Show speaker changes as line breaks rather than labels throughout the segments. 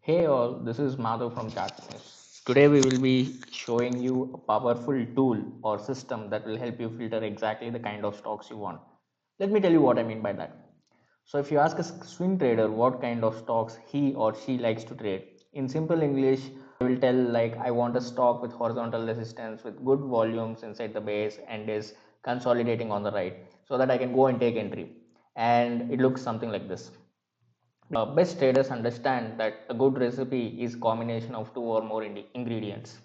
Hey all, this is Madhav from ChartsMaze. Today we will be showing you a powerful tool or system that will help you filter exactly the kind of stocks you want. Let me tell you what I mean by that. So if you ask a swing trader what kind of stocks he or she likes to trade, in simple English, I will tell like I want a stock with horizontal resistance with good volumes inside the base and is consolidating on the right so that I can go and take entry. And it looks something like this. Best traders understand that a good recipe is combination of two or more ingredients.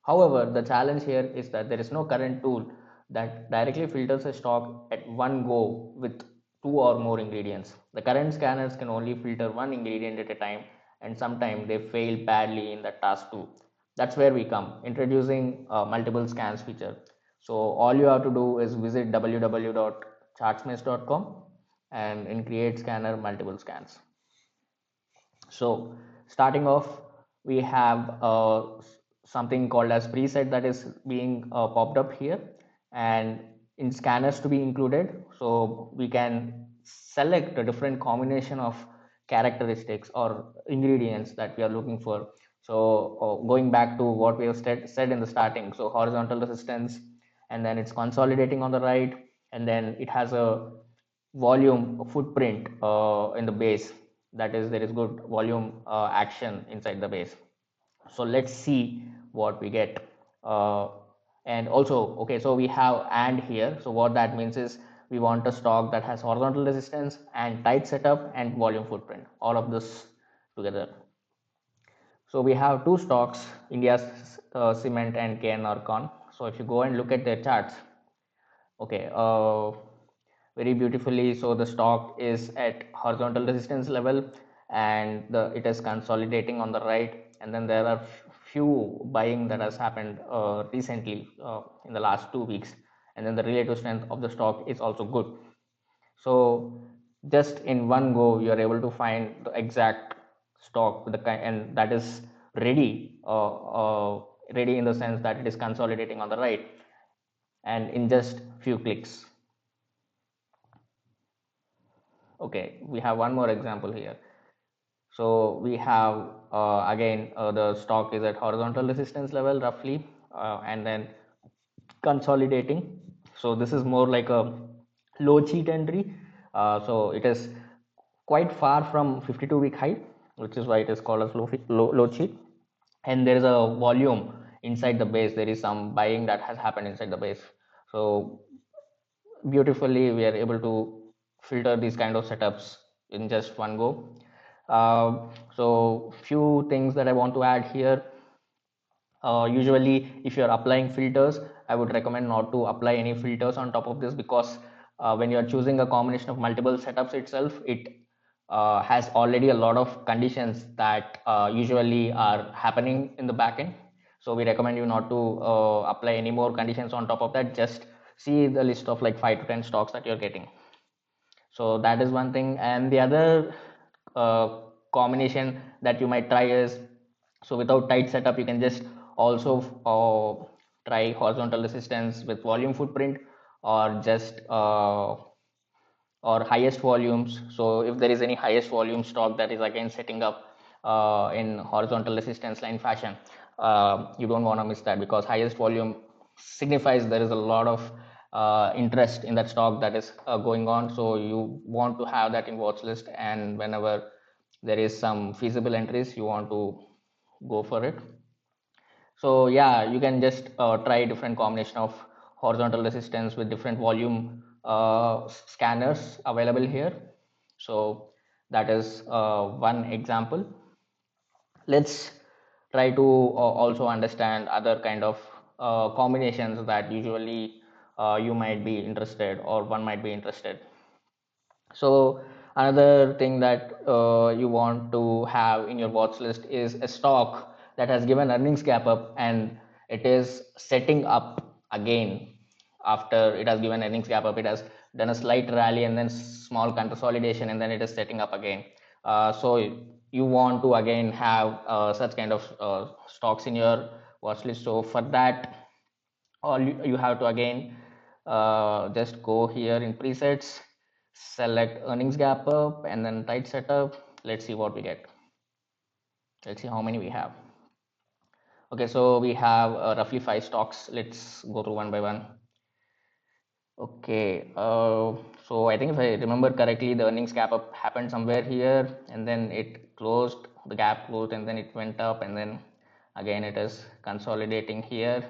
However, the challenge here is that there is no current tool that directly filters a stock at one go with two or more ingredients. The current scanners can only filter one ingredient at a time, and sometimes they fail badly in that task too. That's where we come, introducing a multiple scans feature. So all you have to do is visit www.chartsmaze.com and in create scanner multiple scans. So starting off, we have something called as preset that is being popped up here, and in scanners to be included. So we can select a different combination of characteristics or ingredients that we are looking for. So going back to what we have said in the starting, so horizontal resistance, and then it's consolidating on the right, and then it has a volume footprint in the base, that is there is good volume action inside the base. So let's see what we get. And also, okay, so we have and here, so what that means is we want a stock that has horizontal resistance and tight setup and volume footprint, all of this together. So we have two stocks, India's cement and KNR Con. So if you go and look at their charts, okay, very beautifully, so the stock is at horizontal resistance level, and it is consolidating on the right, and then there are few buying that has happened recently in the last 2 weeks, and then the relative strength of the stock is also good. So just in one go you are able to find the exact stock with the kind, and that is ready ready in the sense that it is consolidating on the right and in just few clicks. Okay, we have one more example here. So we have again the stock is at horizontal resistance level roughly, and then consolidating. So this is more like a low cheat entry. So it is quite far from 52-week high, which is why it is called as low cheat. And there is a volume inside the base. There is some buying that has happened inside the base. So beautifully we are able to filter these kind of setups in just one go. So few things that I want to add here. Usually if you're applying filters, I would recommend not to apply any filters on top of this, because when you're choosing a combination of multiple setups itself, it has already a lot of conditions that usually are happening in the backend. So we recommend you not to apply any more conditions on top of that. Just see the list of like 5 to 10 stocks that you're getting. So that is one thing. And the other combination that you might try is, so without tight setup you can just also try horizontal resistance with volume footprint, or just or highest volumes. So if there is any highest volume stock that is again setting up in horizontal resistance line fashion, you don't want to miss that, because highest volume signifies there is a lot of interest in that stock that is going on. So you want to have that in watch list, and whenever there is some feasible entries, you want to go for it. So yeah, you can just try different combination of horizontal resistance with different volume scanners available here. So that is one example. Let's try to also understand other kind of combinations that usually you might be interested, or one might be interested. So another thing that you want to have in your watch list is a stock that has given earnings gap up, and it is setting up again after it has given earnings gap up. It has done a slight rally and then small consolidation, and then it is setting up again. So you want to again have such kind of stocks in your watch list. So for that, all you have to again just go here in presets, select earnings gap up, and then tight setup. Let's see what we get. Let's see how many we have. Okay, so we have roughly 5 stocks. Let's go through one by one. Okay, so I think if I remember correctly, the earnings gap up happened somewhere here, and then it closed, the gap closed, and then it went up, and then again it is consolidating here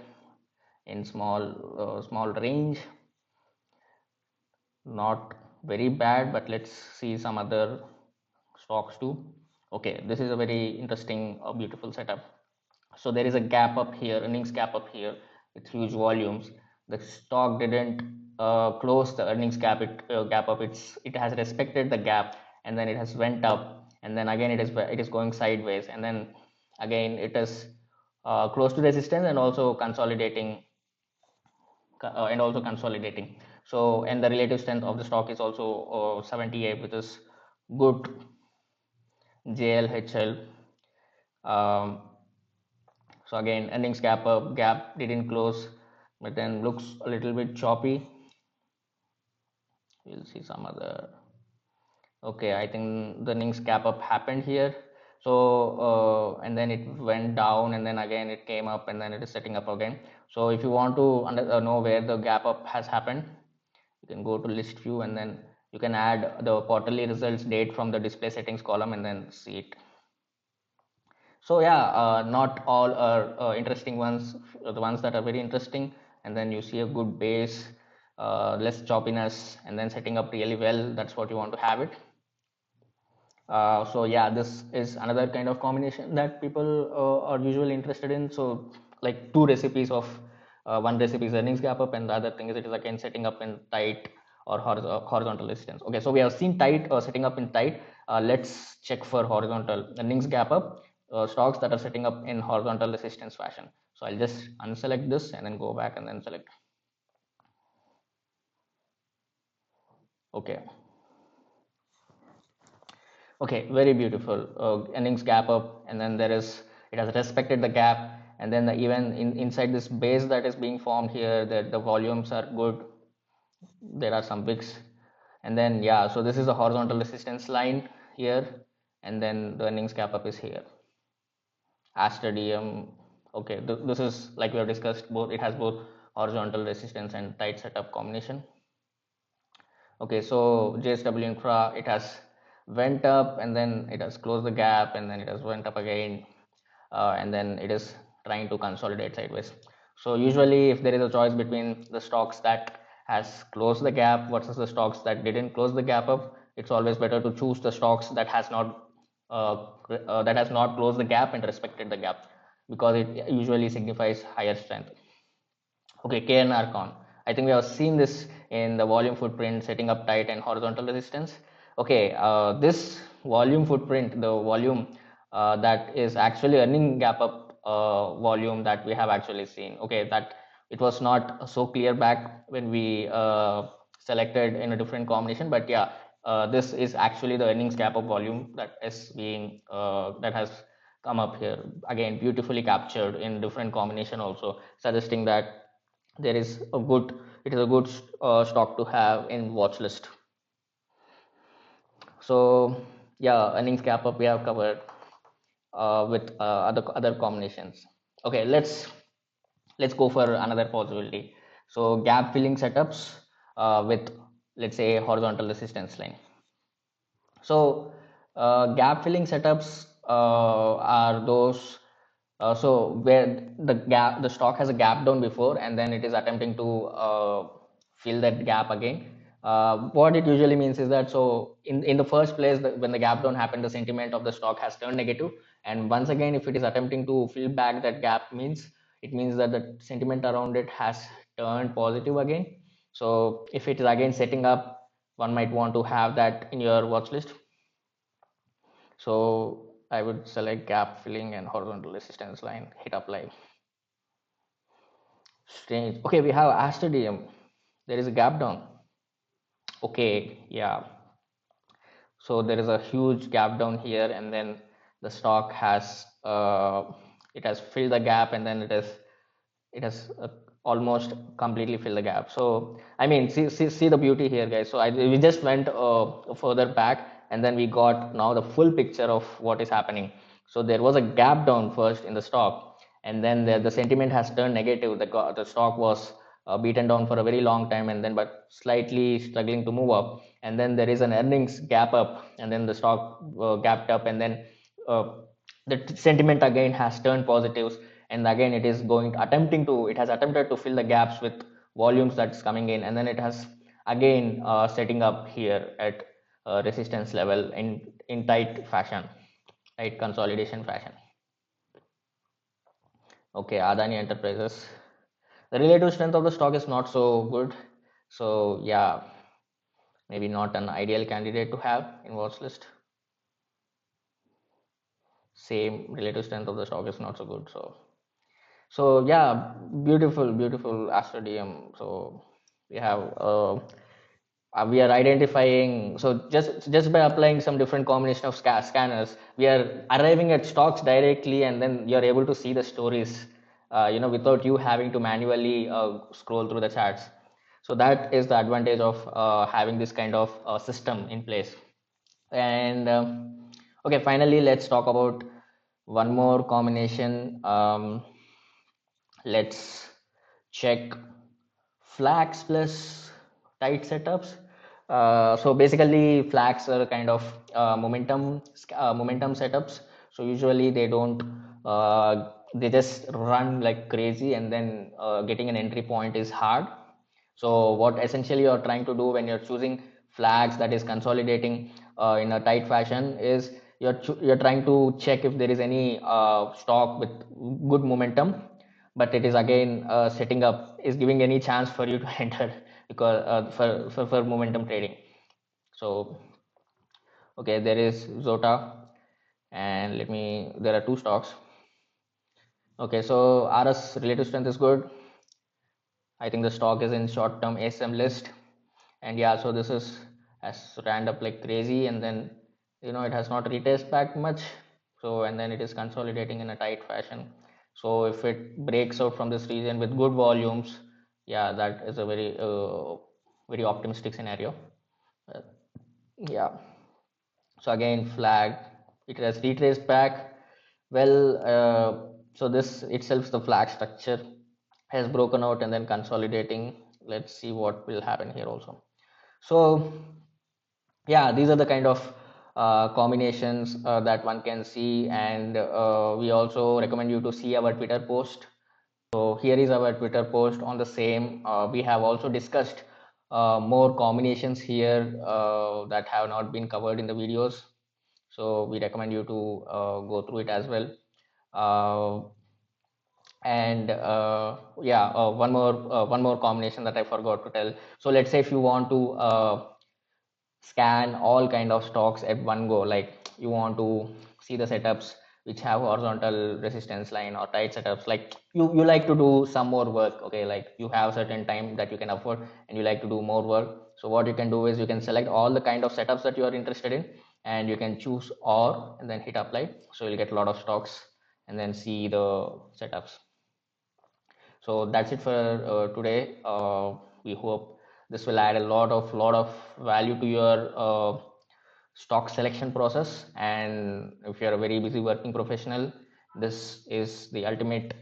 in small range. Not very bad, but let's see some other stocks too. Okay, this is a very interesting, beautiful setup. So there is a gap up here, earnings gap up here with huge volumes. The stock didn't close the earnings gap up. It has respected the gap, and then it has went up, and then again it is going sideways, and then again it is close to resistance and also consolidating. So, and the relative strength of the stock is also 78, which is good. JLHL. Um, so again, earnings gap up, gap didn't close, but then looks a little bit choppy. We'll see some other. Okay, I think the earnings gap up happened here. So and then it went down, and then again it came up, and then it is setting up again. So if you want to know where the gap up has happened, you can go to list view, and then you can add the quarterly results date from the display settings column and then see it. So yeah, not all are interesting ones, the ones that are very interesting, and then you see a good base, less choppiness, and then setting up really well. That's what you want to have it. So yeah, this is another kind of combination that people are usually interested in. So like two recipes of one recipe is earnings gap up, and the other thing is it is again setting up in tight or horizontal resistance. Okay, so we have seen tight setting up in tight. Let's check for horizontal earnings gap up stocks that are setting up in horizontal resistance fashion. So I'll just unselect this and then go back and then select. Okay. Okay, very beautiful. Earnings gap up, and then it has respected the gap, and then even inside this base that is being formed here, the volumes are good. There are some wicks, and then yeah, so this is a horizontal resistance line here, and then the earnings gap up is here. Aster okay, this is like we have discussed. Both it has both horizontal resistance and tight setup combination. Okay, so JSW Infra, it has went up, and then it has closed the gap, and then it has went up again, and then it is trying to consolidate sideways. So usually if there is a choice between the stocks that has closed the gap versus the stocks that didn't close the gap up, it's always better to choose the stocks that has not closed the gap and respected the gap, because it usually signifies higher strength. Okay, KNR con. I think we have seen this in the volume footprint setting up tight and horizontal resistance. Okay, this volume footprint, the volume that is actually earning gap up volume that we have actually seen. Okay, that it was not so clear back when we selected in a different combination, but yeah, this is actually the earnings gap up volume that is being that has come up here again, beautifully captured in different combination also, suggesting that there is a good it is a good stock to have in watch list. So yeah, earnings gap up we have covered with other combinations. Okay, let's go for another possibility. So gap filling setups with, let's say, horizontal resistance line. So gap filling setups are those so where the stock has a gap down before, and then it is attempting to fill that gap again. What it usually means is that, so in the first place, when the gap down happened, the sentiment of the stock has turned negative, and once again if it is attempting to fill back that gap, it means that the sentiment around it has turned positive again. So if it is again setting up, one might want to have that in your watch list. So I would select gap filling and horizontal resistance line, hit apply. Strange. Okay, we have Aster There is a gap down. Okay, yeah. So there is a huge gap down here, and then the stock has it has filled the gap, and then it has almost completely filled the gap. So I mean, see the beauty here, guys. So we just went further back, and then we got now the full picture of what is happening. So there was a gap down first in the stock, and then the sentiment has turned negative. The stock was beaten down for a very long time, and then but slightly struggling to move up, and then there is an earnings gap up, and then the stock gapped up, and then uh, the sentiment again has turned positives, and again it has attempted to fill the gaps with volumes that's coming in, and then it has again setting up here at resistance level in tight fashion, tight consolidation fashion. Okay, Adani Enterprises. The relative strength of the stock is not so good. So yeah, maybe not an ideal candidate to have in watch list. Same relative strength of the stock is not so good. So yeah, beautiful Astro DM. So we have we are identifying, so just by applying some different combination of scanners, we are arriving at stocks directly, and then you're able to see the stories, without you having to manually scroll through the charts. So that is the advantage of having this kind of system in place. And okay, finally let's talk about one more combination. Let's check flags plus tight setups. So basically flags are kind of momentum setups. So usually they just run like crazy, and then getting an entry point is hard. So what essentially you're trying to do when you're choosing flags that is consolidating in a tight fashion is you're trying to check if there is any stock with good momentum, but it is again setting up is giving any chance for you to enter, because for momentum trading. So okay, there is Zota, and there are two stocks. Okay, so RS relative strength is good. I think the stock is in short term ASM list, and yeah, so this is has ran up like crazy, and then it has not retraced back much. So and then it is consolidating in a tight fashion. So if it breaks out from this region with good volumes, yeah, that is a very optimistic scenario. Uh, yeah. So again, flag, it has retraced back. Well, so this itself, the flag structure has broken out and then consolidating. Let's see what will happen here also. So yeah, these are the kind of combinations that one can see, and we also recommend you to see our Twitter post. So here is our Twitter post on the same. We have also discussed more combinations here that have not been covered in the videos. So we recommend you to go through it as well. Uh, and yeah, one more combination that I forgot to tell. So let's say if you want to scan all kind of stocks at one go, like you want to see the setups which have horizontal resistance line or tight setups, like you like to do some more work. Okay, like you have certain time that you can afford and you like to do more work. So what you can do is you can select all the kind of setups that you are interested in, and you can choose or and then hit apply, so you'll get a lot of stocks and then see the setups. So that's it for today. We hope this will add a lot of value to your stock selection process. And if you're a very busy working professional, this is the ultimate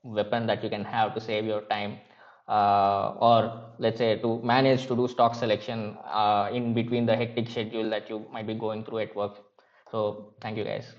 weapon that you can have to save your time, or let's say to manage to do stock selection in between the hectic schedule that you might be going through at work. So thank you guys.